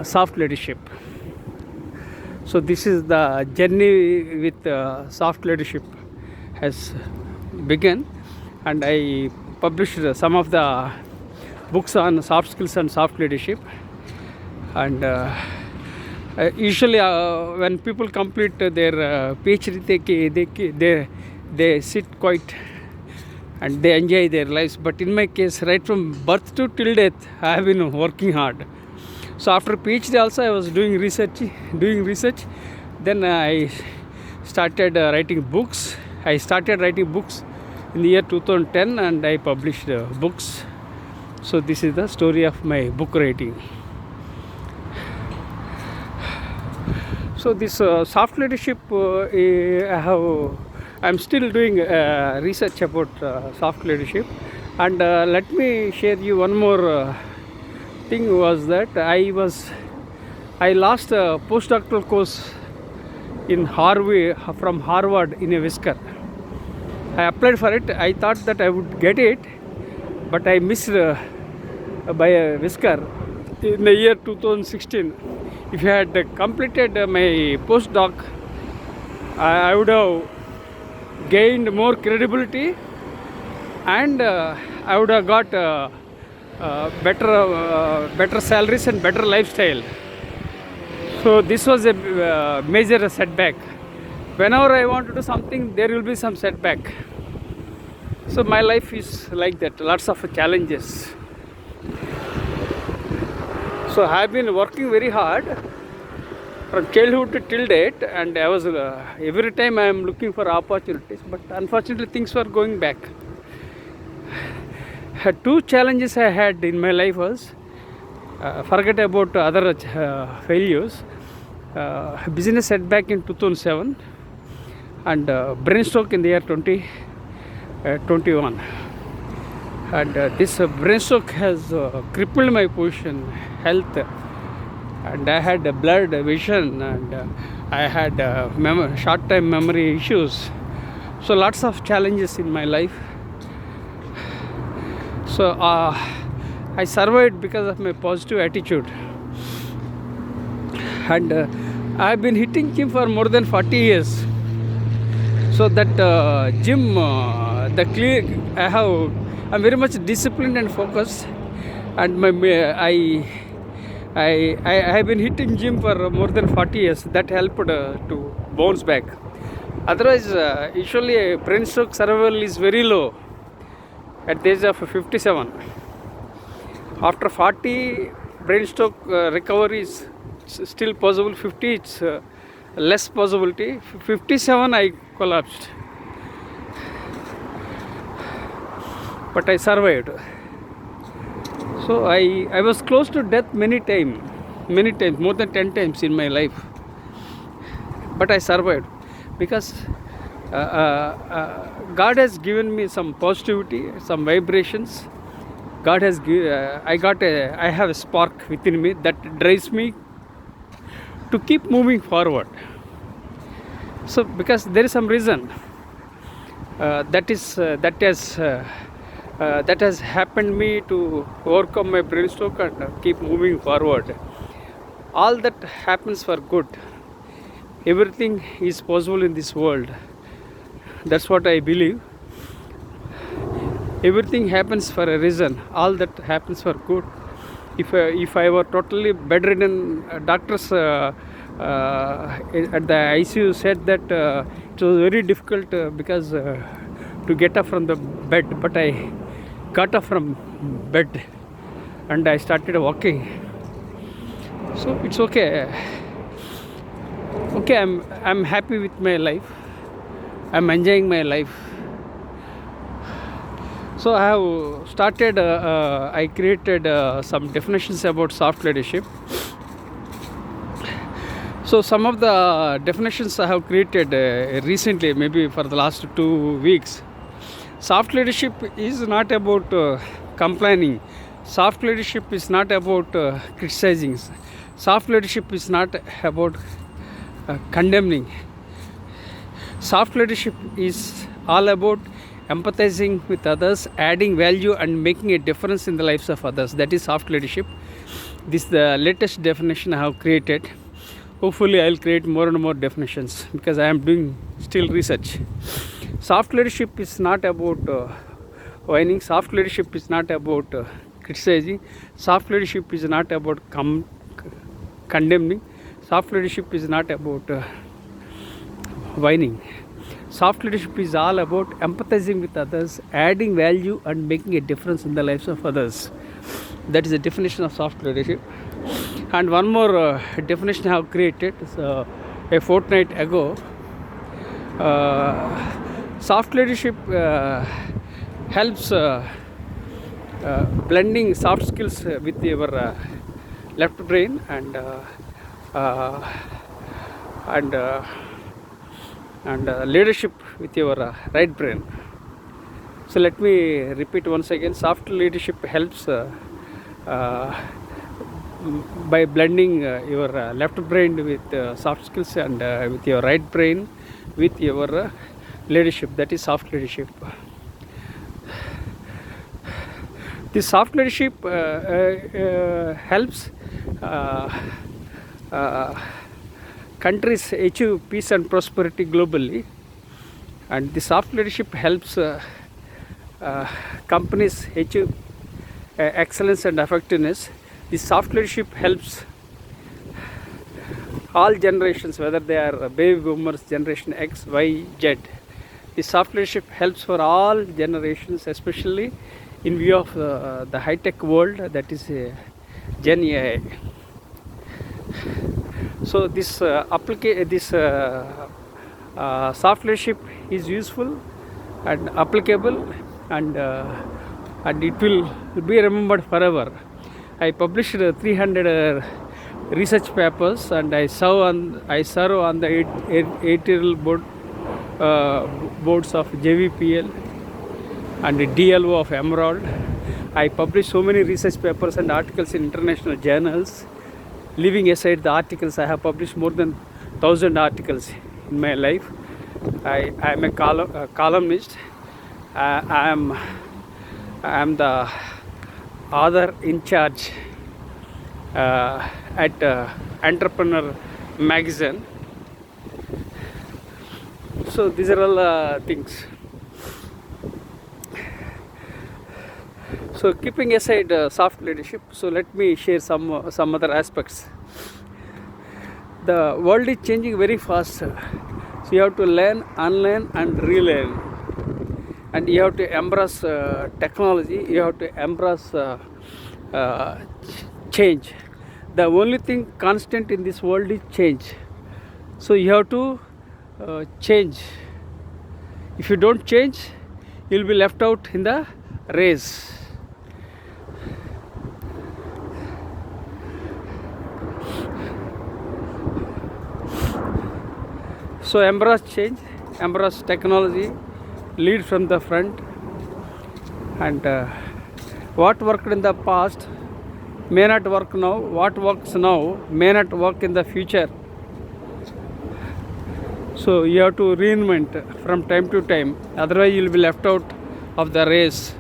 A: soft leadership. So this is the journey with soft leadership has begun, and I published some of the books on soft skills and soft leadership. And usually when people complete their PhD, they sit quite and they enjoy their lives. But in my case, right from birth to till death, I have been working hard. So after PhD also I was doing research. Then I started writing books. I started writing books in the year 2010, and I published books. So this is the story of my book writing. So this soft leadership, I'm still doing research about soft leadership. And let me share you one more thing, was that I lost a postdoctoral course in from Harvard in a whisker. I applied for it. I thought that I would get it, but I missed by a whisker in the year 2016. If I had completed my postdoc, I would have gained more credibility, and I would have got better salaries and better lifestyle. So this was a major setback. Whenever I want to do something, there will be some setback. So my life is like that, lots of challenges. So I have been working very hard from childhood to till date, and I was every time I am looking for opportunities, but unfortunately things were going back. Two challenges I had in my life was, forget about other failures, business setback in 2007, and brain stroke in the year 2021. And this brain stroke has crippled my position, health, and I had blurred vision, and I had short-term memory issues. So lots of challenges in my life. So I survived because of my positive attitude. And I've been hitting gym for more than 40 years. So that gym, I'm very much disciplined and focused, and I have been hitting gym for more than 40 years. That helped to bounce back. Otherwise, usually a brain stroke survival is very low at the age of 57. After 40, brain stroke recovery is still possible. 50, it's less possibility. 57, I collapsed, but I survived. So I was close to death many times, more than 10 times in my life, but I survived because God has given me some positivity, some vibrations. God has I have a spark within me that drives me to keep moving forward. So because there is some reason that has happened me to overcome my brain stroke and keep moving forward. All that happens for good. Everything is possible in this world. That's what I believe. Everything happens for a reason. All that happens for good. If I were totally bedridden, doctors at the ICU said that it was very difficult because to get up from the bed, but I got up from bed and I started walking. So it's okay. Okay, I'm happy with my life. I'm enjoying my life. So I have started. I created some definitions about soft leadership. So some of the definitions I have created recently, maybe for the last 2 weeks. Soft leadership is not about complaining. Soft leadership is not about criticizing. Soft leadership is not about condemning. Soft leadership is all about empathizing with others, adding value and making a difference in the lives of others. That is soft leadership. This is the latest definition I have created. Hopefully I will create more and more definitions because I am doing still research. Soft leadership is not about whining. Soft leadership is not about criticizing. Soft leadership is not about condemning. Soft leadership is not about whining. Soft leadership is all about empathizing with others, adding value and making a difference in the lives of others. That is the definition of soft leadership. And one more definition I have created a fortnight ago. Soft leadership helps blending soft skills with your left brain and leadership with your right brain. So let me repeat once again. Soft leadership helps by blending your left brain with soft skills and with your right brain with your leadership. That is soft leadership. This soft leadership helps countries achieve peace and prosperity globally, and the soft leadership helps companies achieve excellence and effectiveness. The soft leadership helps all generations, whether they are baby boomers, generation X, Y, Z. The soft leadership helps for all generations, especially in view of the high-tech world that is Gen AI. So this soft leadership is useful and applicable, and it will be remembered forever. I published 300 research papers, and I serve on the editorial boards of JVPL and the DLO of Emerald. I published so many research papers and articles in international journals. Leaving aside the articles, I have published more than 1,000 articles in my life. I am a columnist. I am the author in charge at Entrepreneur magazine. So these are all things. So keeping aside soft leadership, so let me share some other aspects. The world is changing very fast. So you have to learn, unlearn and relearn. And you have to embrace technology, you have to embrace change. The only thing constant in this world is change. So you have to change. If you don't change, you will be left out in the race. So embrace change, embrace technology, lead from the front, and what worked in the past may not work now. What works now may not work in the future. So you have to reinvent from time to time, otherwise you will be left out of the race.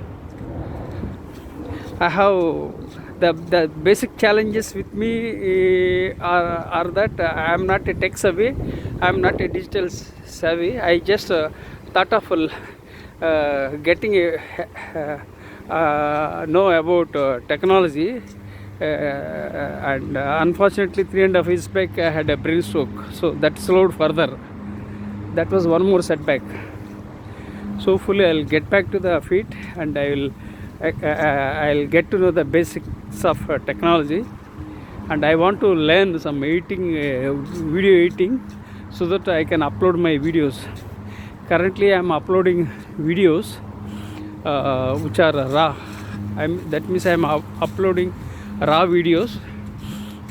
A: I have the basic challenges with me are that I am not a tech savvy, I am not a digital savvy. I just thought of getting know about technology, and unfortunately 3.5 years back I had a brain stroke, so that slowed further. That was one more setback. So hopefully I'll get back to the feet, and I'll get to know the basics of technology, and I want to learn some editing, video editing, so that I can upload my videos. Currently I am uploading videos which are raw. That means I am uploading raw videos,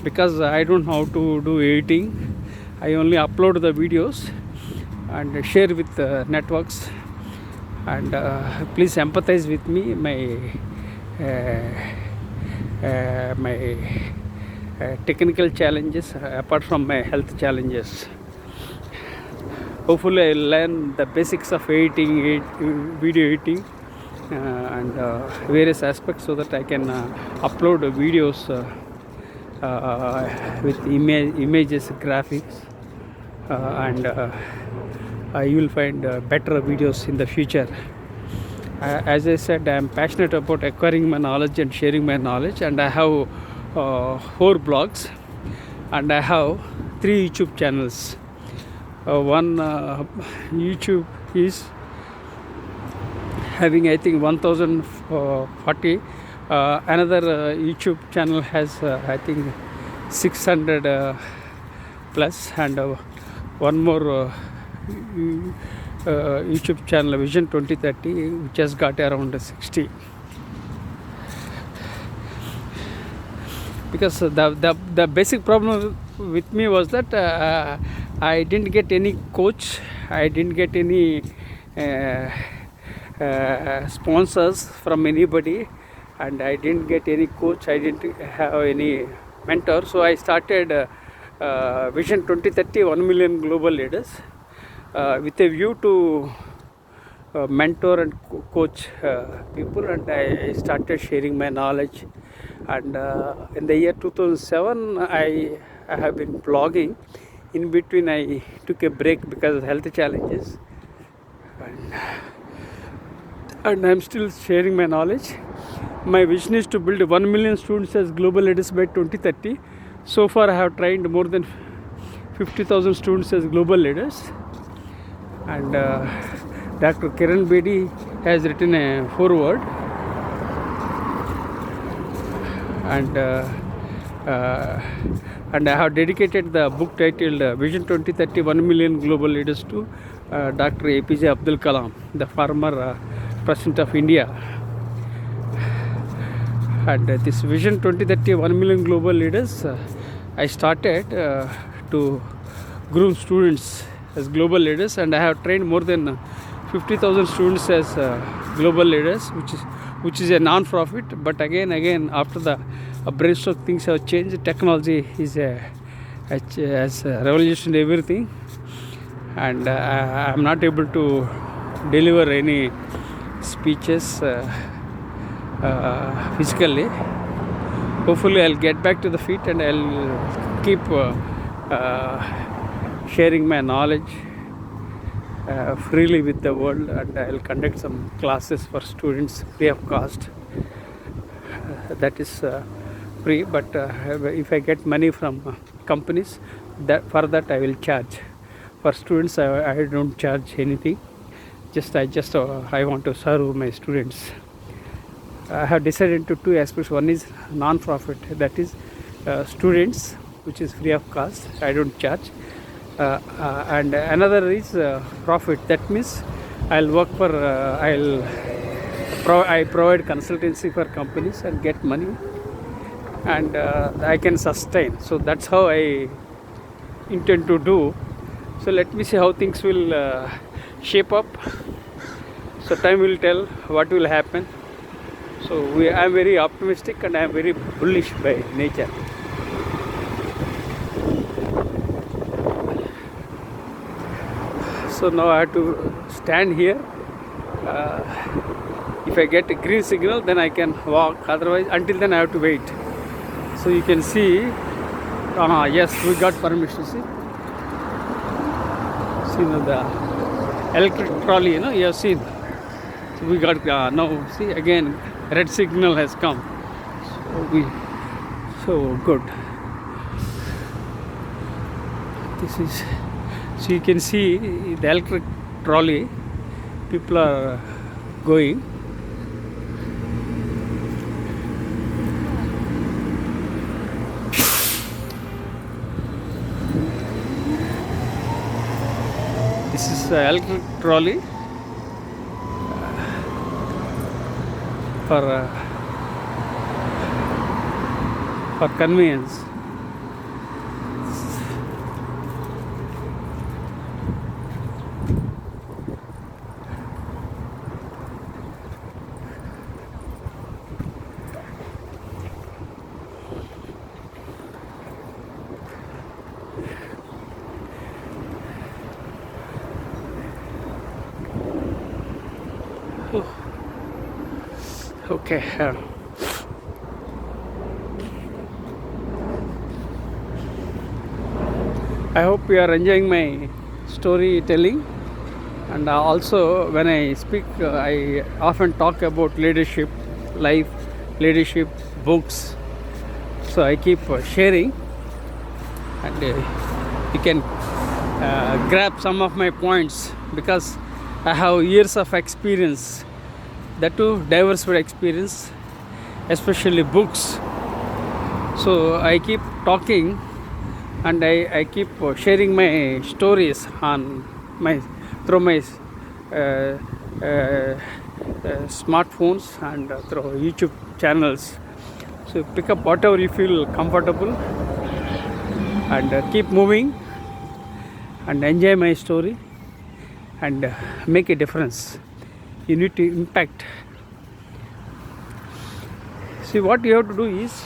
A: because I don't know how to do editing. I only upload the videos and share with networks. And please empathize with me, my technical challenges apart from my health challenges. Hopefully I'll learn the basics of editing, video editing, and various aspects, so that I can upload videos with images, graphics, and you will find better videos in the future. As I said, I am passionate about acquiring my knowledge and sharing my knowledge, and I have 4 blogs, and I have 3 YouTube channels. One YouTube is having, I think, 1040. Another YouTube channel has I think 600 plus, and one more YouTube channel, Vision 2030, which has got around 60. Because the basic problem with me was that I didn't get any coach, I didn't get any sponsors from anybody, and I didn't get any coach, I didn't have any mentor. So I started Vision 2030, 1 million global leaders, with a view to mentor and coach people, and I started sharing my knowledge. And in the year 2007 I have been blogging. In between I took a break because of health challenges, and I'm still sharing my knowledge. My vision is to build 1 million students as global leaders by 2030. So far I have trained more than 50,000 students as global leaders, and Dr. Kiran Bedi has written a foreword, and I have dedicated the book titled Vision 2030, 1 million global leaders to Dr. APJ Abdul Kalam, the former President of India. And this Vision 2030, 1 million global leaders, I started to groom students as global leaders, and I have trained more than 50,000 students as global leaders, which is a non-profit. But again after the brain stroke, things have changed. Technology has revolutionized everything, and I am not able to deliver any speeches physically. Hopefully I'll get back to the feet, and I'll keep sharing my knowledge freely with the world, and I'll conduct some classes for students free of cost. That is free, but if I get money from companies, for that I will charge. For students I don't charge anything. I want to serve my students. I have decided into 2 aspects. One is non-profit, that is students, which is free of cost, I don't charge. And another is profit. That means I'll work for I provide consultancy for companies and get money, and I can sustain. So that's how I intend to do. So let me see how things will shape up. So time will tell what will happen. So I am very optimistic, and I am very bullish by nature. So now I have to stand here. If I get a green signal, then I can walk. Otherwise, until then I have to wait. So you can see, yes, we got permission. See the electric trolley, you have seen. So we got now. See again, red signal has come. So So good. This is, so you can see the electric trolley. People are going. This is the electric trolley for convenience. Okay. I hope you are enjoying my storytelling, and also when I speak, I often talk about leadership, life, leadership, books. So I keep sharing, and you can grab some of my points because I have years of experience, that too diversified experience, especially books. So I keep talking, and I keep sharing my stories on my through my smartphones and through YouTube channels. So pick up whatever you feel comfortable, and keep moving, and enjoy my story, and make a difference. You need to impact. See, what you have to do is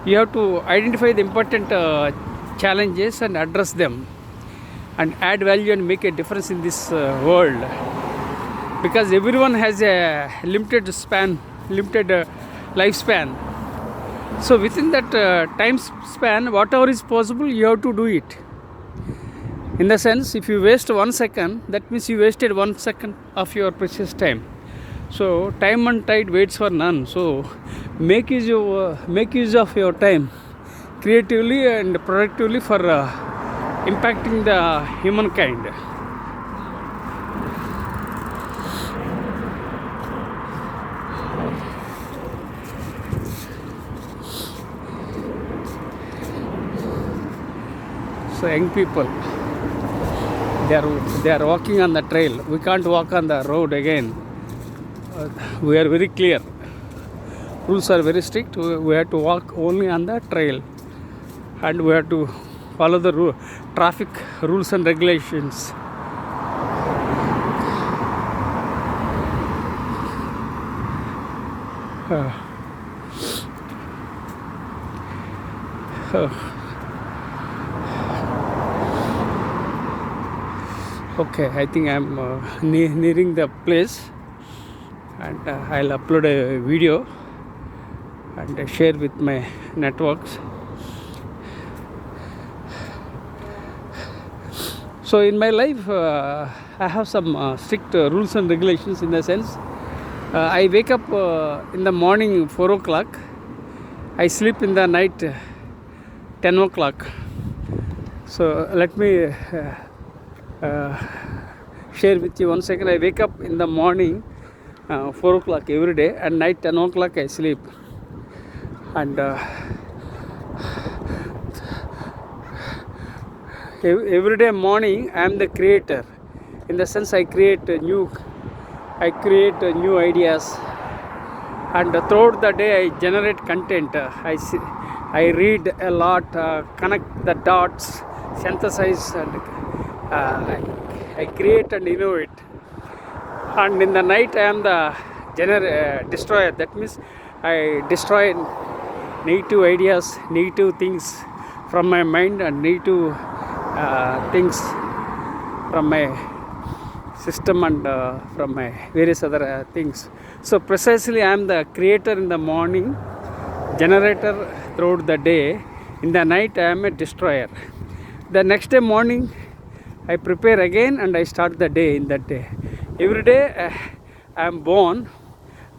A: you have to identify the important challenges and address them, and add value and make a difference in this world, because everyone has a limited lifespan. So within that time span, whatever is possible, you have to do it. In the sense, if you waste 1 second, that means you wasted 1 second of your precious time. So time and tide waits for none. So make use of your time creatively and productively for impacting the humankind. So young people, they are walking on the trail. We can't walk on the road again. We are very clear. Rules are very strict. We have to walk only on the trail, and we have to follow the traffic rules and regulations. Okay, I think I'm nearing the place, and I'll upload a video and share with my networks. So in my life, I have some strict rules and regulations, in the sense, I wake up in the morning 4 o'clock, I sleep in the night 10 o'clock. So let me share with you 1 second. I wake up in the morning 4 o'clock every day, and night 10 o'clock I sleep. And every day morning I am the creator, in the sense I create new ideas, and throughout the day I generate content. I read a lot, connect the dots, synthesize, and I create and innovate. And in the night I am the destroyer. That means I destroy negative ideas, negative things from my mind, and negative things from my system, and from my various other things. So precisely I am the creator in the morning, generator throughout the day. In the night I am a destroyer. The next day morning I prepare again, and I start the day in that day. Every day I am born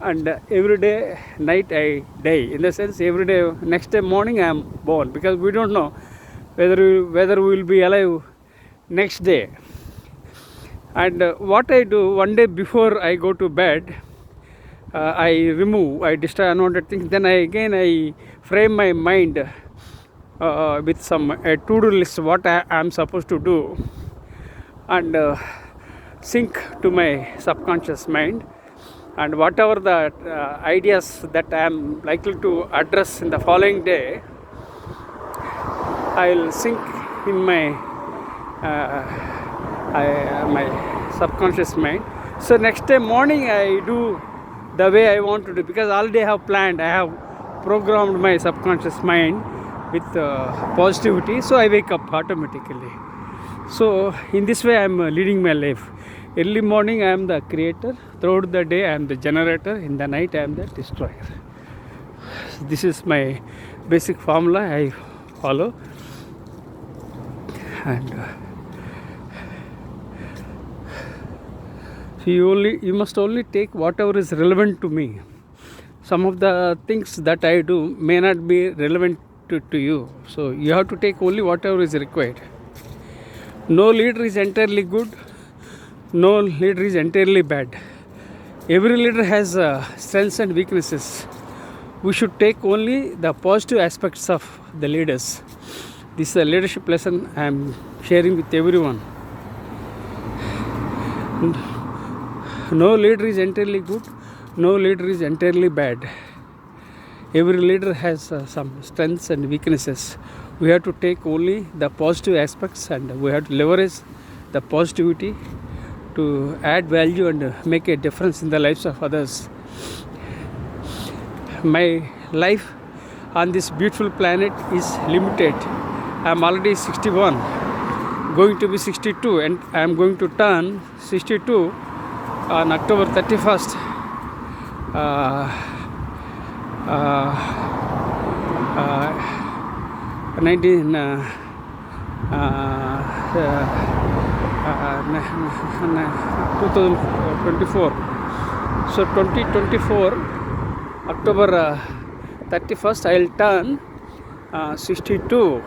A: and every day night I die. In the sense, every day, next day morning I am born, because we don't know whether we will be alive next day. And what I do, one day before I go to bed, I destroy unwanted things. Then I frame my mind with some to-do list, what I am supposed to do, and sync to my subconscious mind, and whatever the ideas that I am likely to address in the following day, I will sync in my subconscious mind. So next day morning I do the way I want to do, because already I have planned, I have programmed my subconscious mind with positivity, so I wake up automatically. So in this way I am leading my life. Early morning I am the creator, throughout the day I am the generator, in the night I am the destroyer. This is my basic formula I follow. And you must only take whatever is relevant to me. Some of the things that I do may not be relevant to you, so you have to take only whatever is required. No leader is entirely good, no leader is entirely bad. Every leader has strengths and weaknesses. We should take only the positive aspects of the leaders. This is a leadership lesson I am sharing with everyone. No leader is entirely good, no leader is entirely bad. Every leader has some strengths and weaknesses. We have to take only the positive aspects, and we have to leverage the positivity to add value and make a difference in the lives of others. My life on this beautiful planet is limited. I am already 61, going to be 62, and I am going to turn 62 on October 31st. 2024. So 2024 October 31st I will turn 62.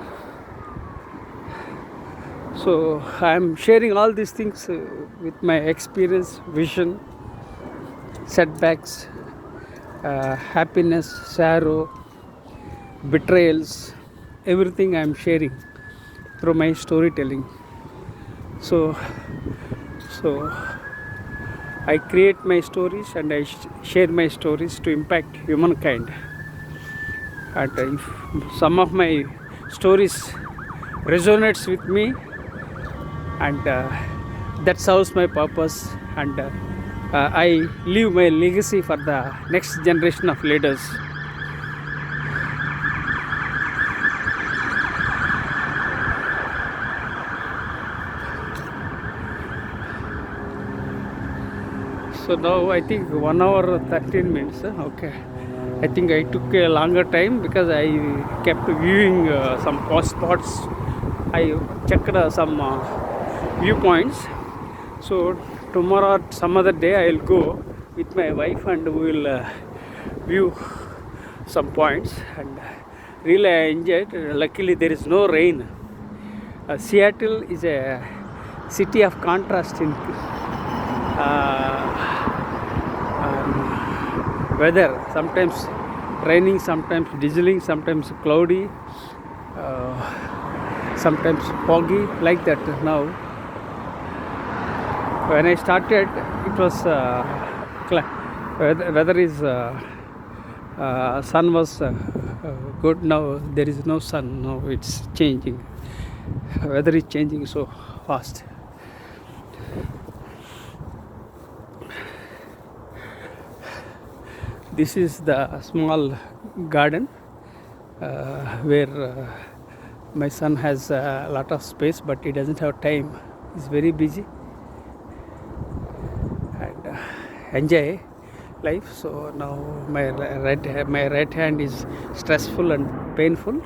A: So I am sharing all these things with my experience, vision, setbacks, happiness, sorrow, betrayals, everything I am sharing through my storytelling. So I create my stories and I share my stories to impact humankind. And if some of my stories resonates with me, and that serves my purpose, and I leave my legacy for the next generation of leaders. So now I think 1 hour 13 minutes. Okay, I think I took a longer time because I kept viewing some spots. I checked some viewpoints. So tomorrow or some other day I will go with my wife and we will view some points, and really I enjoyed. Luckily there is no rain. Seattle is a city of contrast in weather. Sometimes raining, sometimes drizzling, sometimes cloudy, sometimes foggy, like that. Now when I started it was weather is sun was good. Now there is no sun. Now it's changing. Weather is changing so fast. This is the small garden where my son has a lot of space, but he doesn't have time. He's very busy and enjoy life. So now my right hand is stressful and painful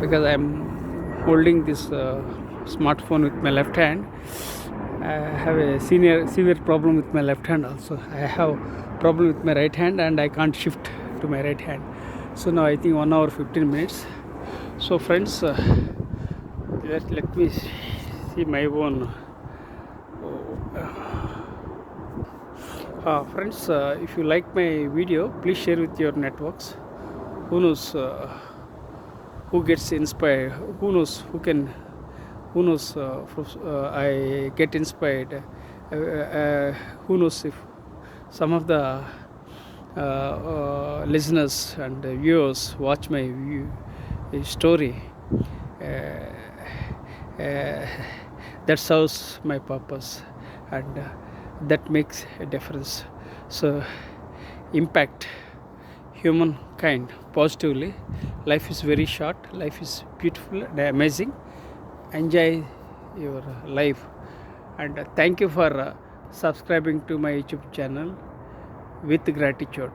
A: because I'm holding this smartphone with my left hand, have a severe problem with my left hand also. I have problem with my right hand and I can't shift to my right hand. So now I think 1 hour 15 minutes. So friends, let me see my own. Friends, if you like my video, please share with your networks. Who knows who gets inspired? Who knows who can? Who knows I get inspired? Who knows if some of the listeners and viewers watch my story. That serves my purpose, and that makes a difference. So impact humankind positively. Life is very short, life is beautiful and amazing. Enjoy your life, and thank you for subscribing to my YouTube channel. With gratitude.